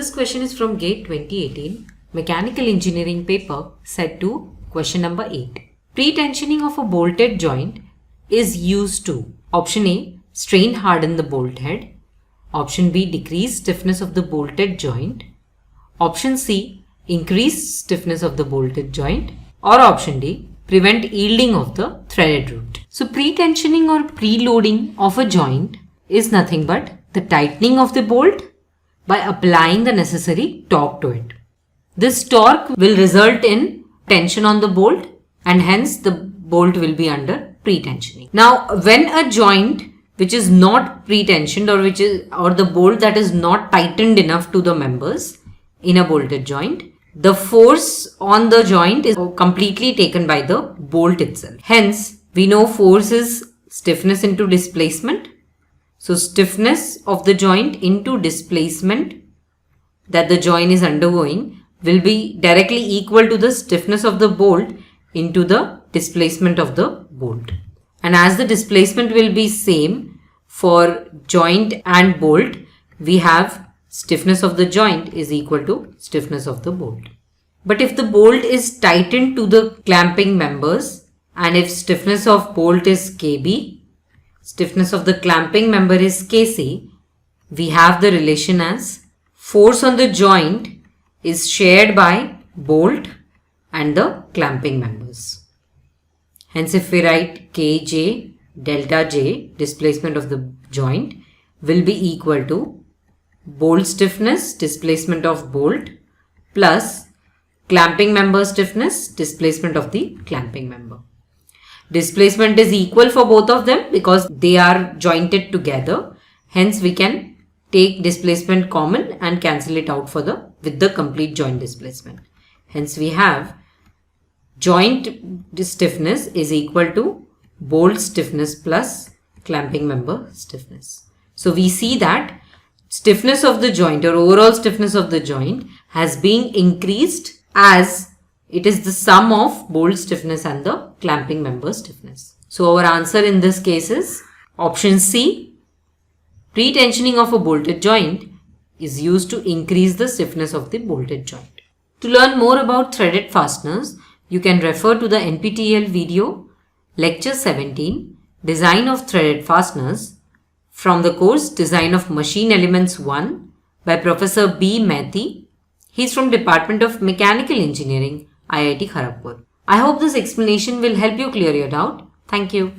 This question is from GATE 2018 Mechanical Engineering paper set 2 question number 8. Pre-tensioning of a bolted joint is used to option A. Strain harden the bolt head, option B. Decrease stiffness of the bolted joint, option C. Increase stiffness of the bolted joint, or option D. Prevent yielding of the threaded root. So pre-tensioning or preloading of a joint is nothing but the tightening of the bolt by applying the necessary torque to it. This torque will result in tension on the bolt and hence the bolt will be under pre-tensioning. Now when a joint which is not pre-tensioned or the bolt that is not tightened enough to the members in a bolted joint, the force on the joint is completely taken by the bolt itself. Hence we know force is stiffness into displacement. So stiffness of the joint into displacement that the joint is undergoing will be directly equal to the stiffness of the bolt into the displacement of the bolt. And as the displacement will be same for joint and bolt, we have stiffness of the joint is equal to stiffness of the bolt. But if the bolt is tightened to the clamping members and if stiffness of bolt is Kb, stiffness of the clamping member is Kc, we have the relation as force on the joint is shared by bolt and the clamping members. Hence if we write Kj delta J, displacement of the joint, will be equal to bolt stiffness, displacement of bolt, plus clamping member stiffness, displacement of the clamping member. Displacement is equal for both of them because they are jointed together. Hence we can take displacement common and cancel it out with the complete joint displacement. Hence we have joint stiffness is equal to bolt stiffness plus clamping member stiffness. So we see that stiffness of the joint or overall stiffness of the joint has been increased as it is the sum of bolt stiffness and the clamping member stiffness. So our answer in this case is option C. Pre-tensioning of a bolted joint is used to increase the stiffness of the bolted joint. To learn more about threaded fasteners, you can refer to the NPTEL video Lecture 17 Design of Threaded Fasteners from the course Design of Machine Elements 1 by Professor B. Mehti. He is from Department of Mechanical Engineering, IIT Kharagpur. I hope this explanation will help you clear your doubt. Thank you.